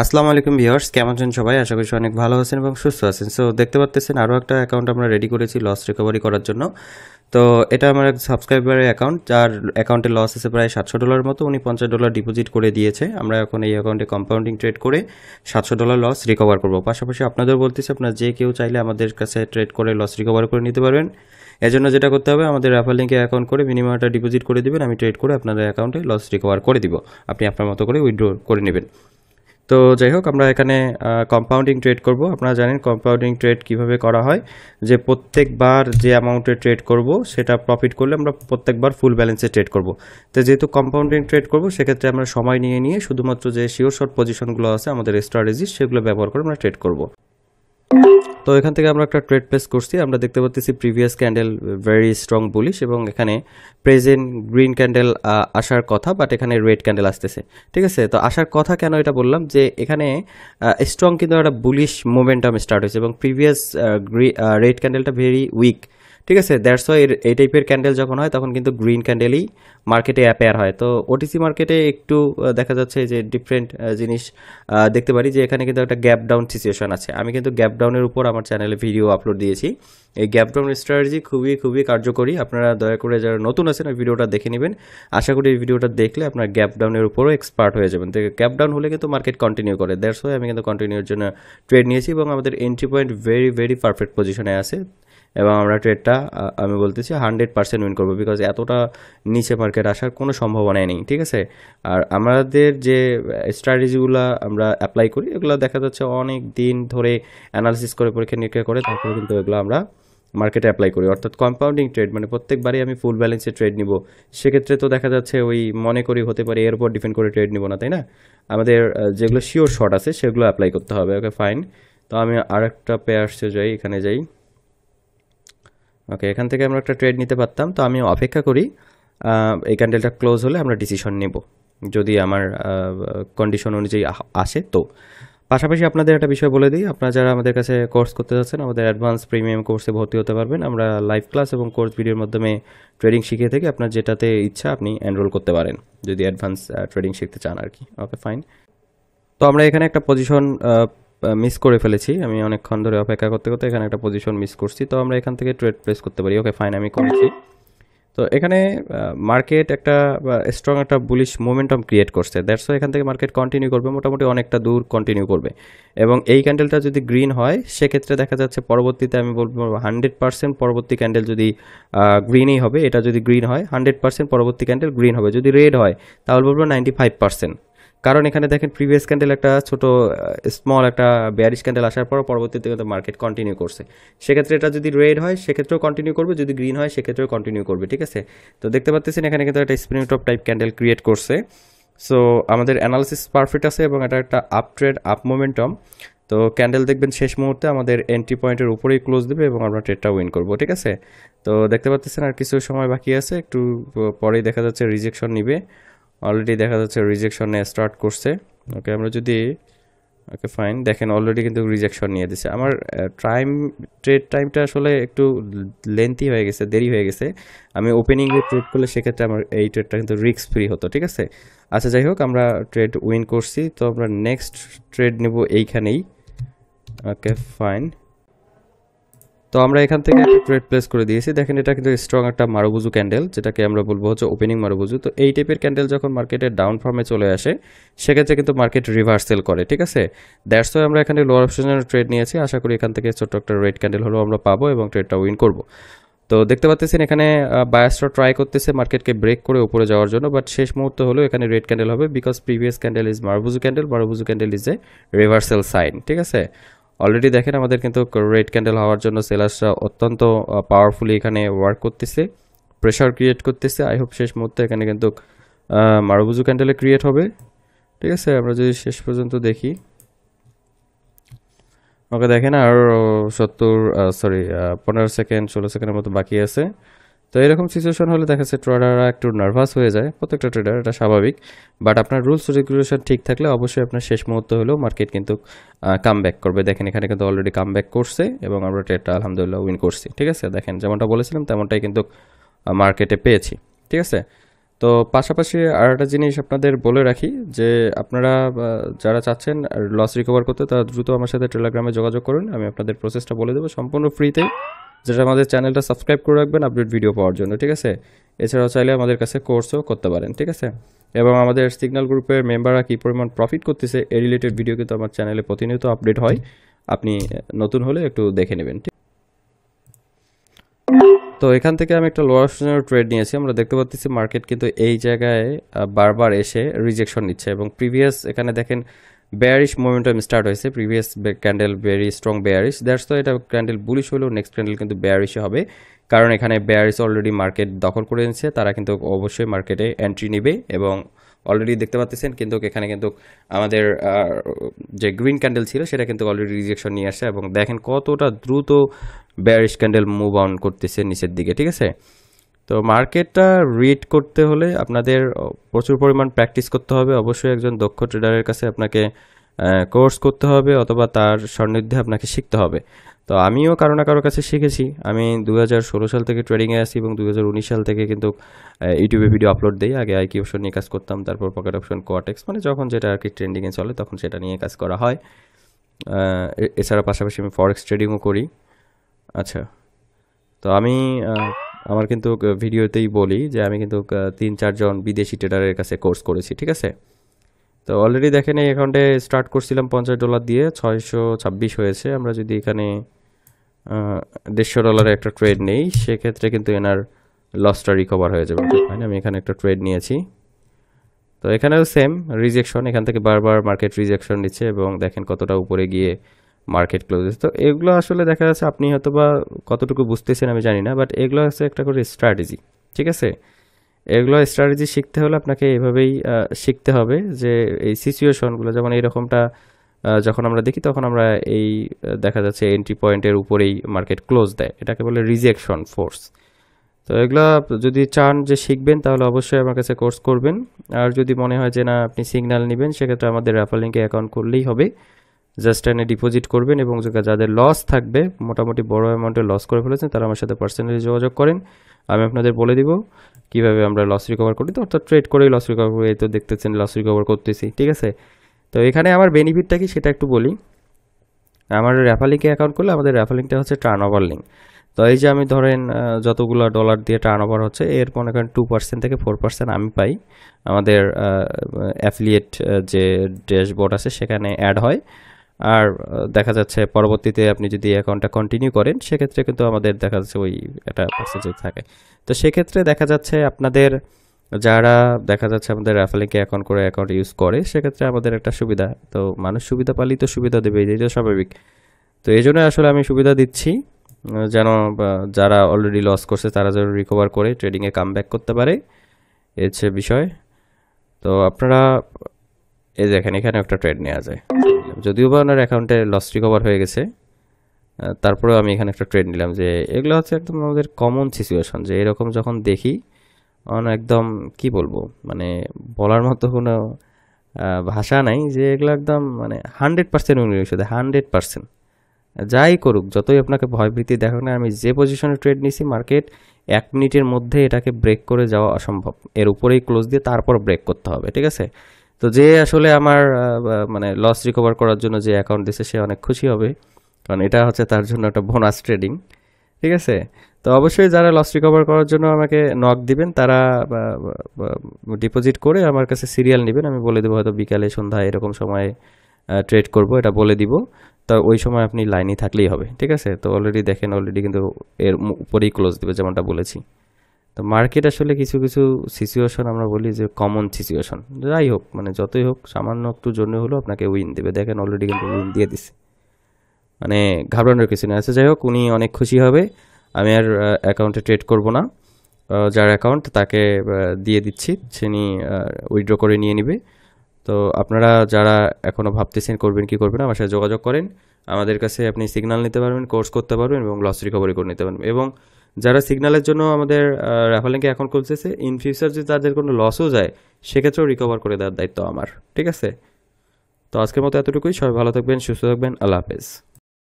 আসসালামু আলাইকুম ভিউয়ার্স, কেমন আছেন সবাই? আশা করি অনেক ভালো আছেন এবং সুস্থ আছেন। সো দেখতে পাচ্ছেন আরও একটা অ্যাকাউন্ট আমরা রেডি করেছি লস রিকভারি করার জন্য। তো এটা আমার এক সাবস্ক্রাইবারের অ্যাকাউন্ট, যার অ্যাকাউন্টে লস আছে প্রায় $700 মতো। উনি $50 ডিপোজিট করে দিয়েছে। আমরা এখন এই অ্যাকাউন্টে কম্পাউন্ডিং ট্রেড করে $700 লস রিকভার করব। পাশাপাশি আপনাদের বলতেছি, আপনারা যে কেউ চাইলে আমাদের কাছে ট্রেড করে লস রিকভার করে নিতে পারবেন। এজন্য যেটা করতে হবে, আমাদের রেফার লিঙ্কে অ্যাকাউন্ট করে মিনিমাম একটা ডিপোজিট করে দিবেন। আমি ট্রেড করে আপনাদের অ্যাকাউন্টে লস রিকভার করে দিব। আপনি আপনার মতো করে উইথড্র করে নেবেন। তো যাই হোক, আমরা এখানে কম্পাউন্ডিং ট্রেড করব। আপনারা জানেন কম্পাউন্ডিং ট্রেড কিভাবে করা হয়, যে প্রত্যেকবার যে অ্যামাউন্টে ট্রেড করব সেটা প্রফিট করলে আমরা প্রত্যেকবার ফুল ব্যালেন্সে ট্রেড করব। তো যেহেতু কম্পাউন্ডিং ট্রেড করব, সেক্ষেত্রে আমরা সময় নিয়ে নিয়ে শুধুমাত্র যে শিওর শর্ট পজিশনগুলো আছে আমাদের স্ট্র্যাটেজি, সেগুলো ব্যবহার করে আমরা ট্রেড করব। তো এখান থেকে আমরা একটা ট্রেড প্লেস করছি। আমরা দেখতে পাচ্ছি previous candle very strong bullish, এবং এখানে প্রেজেন্ট গ্রিন ক্যান্ডেল আসার কথা, বাট এখানে রেড ক্যান্ডেল আসতেছে। ঠিক আছে, তো আসার কথা কেন এটা বললাম, যে এখানে স্ট্রং কিন্তু একটা বুলিশ মোমেন্টাম স্টার্ট হয়েছে, এবং প্রিভিয়াস রেড ক্যান্ডেলটা ভেরি উইক। ঠিক আছে, দ্যাটস ওয়াই এই টাইপের ক্যান্ডেল যখন হয় তখন কিন্তু গ্রিন ক্যান্ডেলই মার্কেটে অ্যাপেয়ার হয়। তো ওটিসি মার্কেটে একটু দেখা যাচ্ছে যে ডিফারেন্ট জিনিস দেখতে পারি, যে এখানে কিন্তু একটা গ্যাপ ডাউন সিচুয়েশন আছে। আমি কিন্তু গ্যাপ ডাউনের উপর আমার চ্যানেলে ভিডিও আপলোড দিয়েছি। এই গ্যাপ ডাউন স্ট্র্যাটেজি খুবই কার্যকরী। আপনারা দয়া করে যারা নতুন আছেন ওই ভিডিওটা দেখে নেবেন। আশা করি এই ভিডিওটা দেখলে আপনার গ্যাপ ডাউনের উপরও এক্সপার্ট হয়ে যাবেন। তো গ্যাপ ডাউন হলে কিন্তু মার্কেট কন্টিনিউ করে, দ্যাটস ওয়াই আমি কিন্তু কন্টিনিউর জন্য ট্রেড নিয়েছি, এবং আমাদের এন্ট্রি পয়েন্ট ভেরি পারফেক্ট পজিশনে আছে। এবং আমরা ট্রেডটা আমি বলতেছি 100% উইন করবো, বিকজ এতটা নিচে মার্কেট আসার কোনো সম্ভাবনাই নেই। ঠিক আছে, আর আমাদের যে স্ট্র্যাটেজিগুলো আমরা অ্যাপ্লাই করি, এগুলো দেখা যাচ্ছে অনেক দিন ধরে অ্যানালিসিস করে পরীক্ষা নিরীক্ষা করে তারপরে কিন্তু এগুলো আমরা মার্কেটে অ্যাপ্লাই করি। অর্থাৎ কম্পাউন্ডিং ট্রেড মানে প্রত্যেকবারই আমি ফুল ব্যালেন্সে ট্রেড নিব, সেক্ষেত্রে তো দেখা যাচ্ছে ওই মনে করি হতে পারে এর উপর ডিপেন্ড করে ট্রেড নিব না, তাই না? আমাদের যেগুলো শিওর শর্ট আছে সেগুলো অ্যাপ্লাই করতে হবে। Okay fine. তো আমি আরেকটা পেয়ার্সে যাই, এখানে যাই। ওকে, এখান থেকে আমরা একটা ট্রেড নিতে পারতাম। তো আমি অপেক্ষা করি এই ক্যান্ডেলটা ক্লোজ হলে আমরা ডিসিশন নেব, যদি আমার কন্ডিশন অনুযায়ী আসে। তো পাশাপাশি আপনাদের একটা বিষয় বলে দিই, আপনারা যারা আমাদের কাছে কোর্স করতে যাচ্ছেন, আমাদের অ্যাডভান্স প্রিমিয়াম কোর্সে ভর্তি হতে পারবেন। আমরা লাইভ ক্লাস এবং কোর্স ভিডিওর মাধ্যমে ট্রেডিং শিখিয়ে থাকি। আপনার যেটাতে ইচ্ছা আপনি এনরোল করতে পারেন, যদি অ্যাডভান্স ট্রেডিং শিখতে চান আর কি। Okay fine. তো আমরা এখানে একটা পজিশন মিস করে ফেলেছি। আমি অনেকক্ষণ ধরে অপেক্ষা করতে করতে এখানে একটা পজিশন মিস করছি। তো আমরা এখান থেকে ট্রেড প্লেস করতে পারি। ওকে ফাইন, আমি করেছি। তো এখানে মার্কেট একটা স্ট্রং একটা বুলিশ মোমেন্টাম ক্রিয়েট করছে, দ্যাটস ওয়াই এখান থেকে মার্কেট কন্টিনিউ করবে, মোটামুটি অনেকটা দূর কন্টিনিউ করবে। এবং এই ক্যান্ডেলটা যদি গ্রিন হয়, সেক্ষেত্রে দেখা যাচ্ছে পরবর্তীতে আমি বলবো 100% পরবর্তী ক্যান্ডেল যদি গ্রিনই হবে। এটা যদি গ্রিন হয় 100% পরবর্তী ক্যান্ডেল গ্রিন হবে। যদি রেড হয় তাহলে বলবো 95%। কারণ এখানে দেখেন প্রিভিয়াস ক্যান্ডেল একটা ছোট স্মল একটা বেয়ারিশ ক্যান্ডেল আসার পর পরবর্তীতে কিন্তু মার্কেট কন্টিনিউ করছে। সেক্ষেত্রে এটা যদি রেড হয় সেক্ষেত্রেও কন্টিনিউ করবে, যদি গ্রিন হয় সেক্ষেত্রেও কন্টিনিউ করবে। ঠিক আছে, তো দেখতে পাচ্ছেন এখানে কিন্তু একটা spinning top type candle create করছে। সো আমাদের অ্যানালিসিস পারফেক্ট আছে, এবং এটা একটা আপ ট্রেড আপ মোমেন্টাম। তো ক্যান্ডেল দেখবেন শেষ মুহূর্তে আমাদের এন্ট্রি পয়েন্টের উপরেই ক্লোজ দেবে, এবং আমরা ট্রেডটা উইন করবো। ঠিক আছে, তো দেখতে পাচ্ছেন আর কিছু সময় বাকি আছে, একটু পরেই দেখা যাচ্ছে রিজেকশন নিবে। অলরেডি দেখা যাচ্ছে রিজেকশনে স্টার্ট করছে। ওকে, আমরা যদি ওকে ফাইন, দেখেন অলরেডি কিন্তু রিজেকশন নিয়ে দিছে। আমার ট্রেড টাইমটা আসলে একটু লেন্থি হয়ে গেছে, দেরি হয়ে গেছে। আমি ওপেনিংয়ে ট্রেড করলে সেক্ষেত্রে আমার এই ট্রেডটা কিন্তু রিস্ক ফ্রি হতো। ঠিক আছে, আচ্ছা যাই হোক, আমরা ট্রেড উইন করছি। তো আমরা নেক্সট ট্রেড নেব এইখানেই। Okay fine. তো আমরা এখান থেকে একটা ট্রেড প্লেস করে দিয়েছি। দেখেন এটা কিন্তু স্ট্রং একটা মারুবুজু ক্যান্ডেল, যেটাকে আমরা বলবো হচ্ছে ওপেনিং মারুবুজু। তো এই টাইপের ক্যান্ডেল যখন মার্কেটের ডাউন ফর্মে চলে আসে, সেক্ষেত্রে কিন্তু মার্কেট রিভার্সেল করে। ঠিক আছে, দ্যাটস ওয়াই আমরা এখানে লোয়ার অপশনের ট্রেড নিয়েছি। আশা করি এখান থেকে ছোট্ট একটা রেড ক্যান্ডেল হলেও আমরা পাবো এবং ট্রেডটা উইন করব। তো দেখতে পাচ্ছেন এখানে বায়াসরা ট্রাই করতেছে মার্কেটকে ব্রেক করে উপরে যাওয়ার জন্য, বাট শেষ মুহূর্তে হলেও এখানে রেড ক্যান্ডেল হবে, because previous candle is marubozu candle. Marubozu candle is a reversal sign. ঠিক আছে, অলরেডি দেখেন আমাদের কিন্তু রেড ক্যান্ডেল হওয়ার জন্য সেলার্সরা অত্যন্ত পাওয়ারফুলি এখানে ওয়ার্ক করতেছে, প্রেশার ক্রিয়েট করতেছে। আই হোপ শেষ মুহূর্তে এখানে কিন্তু মারুবুজু ক্যান্ডেলে ক্রিয়েট হবে। ঠিক আছে, আমরা যদি শেষ পর্যন্ত দেখি, ওকে দেখেন আর 15 সেকেন্ড 16 সেকেন্ডের মতো বাকি আছে। তো এরকম সিচুয়েশন হলে দেখা যাচ্ছে ট্রেডাররা একটু নার্ভাস হয়ে যায়, প্রত্যেকটা ট্রেডার, এটা স্বাভাবিক। বাট আপনার রুলস রেগুলেশন ঠিক থাকলে অবশ্যই আপনার শেষ মুহূর্ত হলেও মার্কেট কিন্তু কাম ব্যাক করবে। দেখেন এখানে কিন্তু অলরেডি কাম ব্যাক করছে, এবং আমরা ট্রেডটা আলহামদুলিল্লাহ উইন করছি। ঠিক আছে, দেখেন যেমনটা বলেছিলাম তেমনটাই কিন্তু মার্কেটে পেয়েছি। ঠিক আছে, তো তো পাশাপাশি আর একটা জিনিস আপনাদের বলে রাখি যে আপনারা যারা চাচ্ছেন লস রিকভার করতে তারা দ্রুত আমার সাথে টেলিগ্রামে যোগাযোগ করুন, আমি আপনাদের প্রসেসটা বলে দেবো সম্পূর্ণ ফ্রিতে, যেটা আমাদের চ্যানেলটা সাবস্ক্রাইব করে রাখবেন আপডেট ভিডিও পাওয়ার জন্য, ঠিক আছে। এছাড়াও চাইলে আমাদের কাছে কোর্সও করতে পারেন, ঠিক আছে। এবং আমাদের সিগন্যাল গ্রুপের মেম্বাররা কী পরিমাণ প্রফিট করতেছে এই রিলেটেড ভিডিও কিন্তু আমার চ্যানেলে প্রতিনিয়ত আপডেট হয়, আপনি নতুন হলে একটু দেখে নেবেন। তো এখান থেকে আমি একটা লোয়ার পজিশনের ট্রেড নিয়েছি, আমরা দেখতে পাচ্ছি মার্কেট কিন্তু এই জায়গায় বারবার এসে রিজেকশন নিচ্ছে এবং প্রিভিয়াস এখানে দেখেন বেয়ারিশ মোমেন্টাম স্টার্ট হয়েছে, previous candle very strong bearish, that's তো এটা ক্যান্ডেল বুলিশ হলেও নেক্সট ক্যান্ডেল কিন্তু বেয়ারিশে হবে, কারণ এখানে বেয়ারিশ অলরেডি মার্কেট দখল করে নিচ্ছে, তারা কিন্তু অবশ্যই মার্কেটে এন্ট্রি নেবে এবং অলরেডি দেখতে পাচ্ছেন কিন্তু এখানে কিন্তু আমাদের যে গ্রিন ক্যান্ডেল ছিল সেটা কিন্তু অলরেডি রিজেকশন নিয়ে আসছে এবং দেখেন কতটা দ্রুত বেয়ারিশ ক্যান্ডেল মুভ অন করতেছে নিচের দিকে, ঠিক আছে। তো মার্কেটটা রিড করতে হলে আপনাদের প্রচুর পরিমাণ প্র্যাকটিস করতে হবে, অবশ্যই একজন দক্ষ ট্রেডারের কাছে আপনাকে কোর্স করতে হবে অথবা তার সান্নিধ্যে আপনাকে শিখতে হবে। তো আমিও কারো না কারো কাছে শিখেছি, আমি 2016 সাল থেকে ট্রেডিংয়ে আসি এবং 2019 সাল থেকে কিন্তু ইউটিউবে ভিডিও আপলোড দিই। আগে আইকি অপশন নিয়ে কাজ করতাম, তারপর পকেট অপশন, কোয়াটেক্স, মানে যখন যেটা আর কি ট্রেন্ডিংয়ে চলে তখন সেটা নিয়ে কাজ করা হয়। এছাড়া পাশাপাশি আমি ফরেক্স ট্রেডিংও করি। আচ্ছা, তো আমি আমার কিন্তু ভিডিওতেই বলি যে আমি কিন্তু 3-4 জন বিদেশি ট্রেডারের কাছে কোর্স করেছি, ঠিক আছে। তো অলরেডি দেখেন এই অ্যাকাউন্টে স্টার্ট করছিলাম $50 দিয়ে, 626 হয়েছে। আমরা যদি এখানে $150 একটা ট্রেড নেই সেক্ষেত্রে কিন্তু এনার লসটা রিকভার হয়ে যাবে। আমি এখানে একটা ট্রেড নিয়েছি, তো এখানেও সেম রিজেকশন, এখান থেকে বারবার মার্কেট রিজেকশন নিচ্ছে এবং দেখেন কতটা উপরে গিয়ে মার্কেট ক্লোজেস। তো এগুলো আসলে দেখা যাচ্ছে আপনি হয়তো বা কতটুকু বুঝতেছেন আমি জানি না, বাট এগুলো হচ্ছে একটা করে স্ট্র্যাটেজি, ঠিক আছে। এগুলো স্ট্র্যাটেজি শিখতে হলে আপনাকে এভাবেই শিখতে হবে যে এই সিচুয়েশনগুলো যেমন এইরকমটা যখন আমরা দেখি তখন আমরা এই দেখা যাচ্ছে এন্ট্রি পয়েন্টের উপরেই মার্কেট ক্লোজ দেয়, এটাকে বলে রিজেকশন ফোর্স। তো এগুলো যদি চান যে শিখবেন তাহলে অবশ্যই আমার কাছে কোর্স করবেন, আর যদি মনে হয় যে না আপনি সিগন্যাল নেবেন সেক্ষেত্রে আমাদের রেফার লিঙ্কে অ্যাকাউন্ট করলেই হবে, জাস্ট এনে ডিপোজিট করবেন এবং যাদের লস থাকবে মোটামুটি বড় অ্যামাউন্টের লস করে ফেলেছেন তারা আমার সাথে পার্সোনালি যোগাযোগ করেন, আমি আপনাদের বলে দিব কিভাবে আমরা লস রিকভার করি। তো অর্থাৎ ট্রেড করেই লস রিকভার করি, এই তো দেখতেছেন লস রিকভার করতেছি, ঠিক আছে। তো এখানে আমার বেনিফিটটা কি সেটা একটু বলি। আমার রেফার লিঙ্কে অ্যাকাউন্ট করলে আমাদের রেফার লিঙ্কটা হচ্ছে টার্ন ওভার লিঙ্ক। তো এই যে আমি ধরেন যতগুলো ডলার দিয়ে টার্ন ওভার হচ্ছে এর মনে করেন 2% থেকে 4% আমি পাই, আমাদের অ্যাফিলিয়েট যে ড্যাশবোর্ড আছে সেখানে অ্যাড হয়। আর দেখা যাচ্ছে পরবর্তীতে আপনি যদি অ্যাকাউন্টটা কন্টিনিউ করেন সেক্ষেত্রে কিন্তু আমাদের দেখা যাচ্ছে ওই একটা পার্সেন্টেজ থাকে। তো সেক্ষেত্রে দেখা যাচ্ছে আপনাদের যারা দেখা যাচ্ছে আমাদের রেফার লিঙ্কে অ্যাকাউন্ট করে অ্যাকাউন্ট ইউজ করে সেক্ষেত্রে আমাদের একটা সুবিধা, তো মানুষ সুবিধা পালেই তো সুবিধা দেবে, এটা স্বাভাবিক। তো এই জন্য আসলে আমি সুবিধা দিচ্ছি যেন যারা অলরেডি লস করছে তারা যেন রিকভার করে ট্রেডিংয়ে কাম ব্যাক করতে পারে, এই হচ্ছে বিষয়। তো আপনারা এই দেখেন এখানে একটা ট্রেড নেওয়া যায়, যদিও বা ওনার অ্যাকাউন্টে লস রিকভার হয়ে গেছে, তারপরেও আমি এখানে একটা ট্রেড নিলাম। যে এগুলো হচ্ছে একদম আমাদের কমন সিচুয়েশন, যে এরকম যখন দেখি একদম কি বলবো মানে বলার মতো কোনো ভাষা নাই, যে এগুলো একদম মানে 100% উন্নয়ন, 100%। যাই করুক, যতই আপনাকে ভয়ভীতি দেখাক না, আমি যে পজিশনে ট্রেড নিছি মার্কেট 1 মিনিটের মধ্যে এটাকে ব্রেক করে যাওয়া অসম্ভব, এর উপরেই ক্লোজ দিয়ে তারপর ব্রেক করতে হবে, ঠিক আছে। তো যে আসলে আমার মানে লস রিকভার করার জন্য যে অ্যাকাউন্ট দিছে সে অনেক খুশি হবে, কারণ এটা হচ্ছে তার জন্য একটা বোনাস ট্রেডিং, ঠিক আছে। তো অবশ্যই যারা লস রিকভার করার জন্য আমাকে নক দিবেন তারা ডিপোজিট করে আমার কাছে সিরিয়াল নেবেন, আমি বলে দেবো হয়তো বিকালে সন্ধ্যায় এরকম সময়ে ট্রেড করব, এটা বলে দিব। তো ওই সময় আপনি লাইনে থাকলেই হবে, ঠিক আছে। তো অলরেডি দেখেন অলরেডি কিন্তু এর উপরেই ক্লোজ দেবে যেমনটা বলেছি। তো মার্কেট আসলে কিছু কিছু সিচুয়েশন আমরা বলি যে কমন সিচুয়েশন, যাই হোক মানে যতই হোক সামান্য একটু জন্য হলেও আপনাকে উইন দেবে, দেখেন অলরেডি কিন্তু উইন দিয়ে দিচ্ছে, মানে ঘাবড়ানোর কিছু নেই। আচ্ছা যাই হোক, উনি অনেক খুশি হবে, আমি আর অ্যাকাউন্টে ট্রেড করব না, যার অ্যাকাউন্ট তাকে দিয়ে দিচ্ছি, তিনি উইথড্র করে নিয়ে নেবে। তো আপনারা যারা এখনও ভাবতেছেন করবেন কি করবেন আমার সাথে যোগাযোগ করেন, আমাদের কাছে আপনি সিগন্যাল নিতে পারবেন, কোর্স করতে পারবেন এবং লস রিকভারি করে নিতে পারবেন। এবং যারা সিগন্যালের জন্য আমাদের রেফার লিঙ্কে অ্যাকাউন্ট খুলতেছে, ইন ফিউচার যদি তাদের কোনো লসও যায় সেক্ষেত্রেও রিকভার করে দেওয়ার দায়িত্ব আমার, ঠিক আছে। তো আজকের মতো এতটুকুই, সবাই ভালো থাকবেন, সুস্থ থাকবেন, আল্লাহ হাফেজ।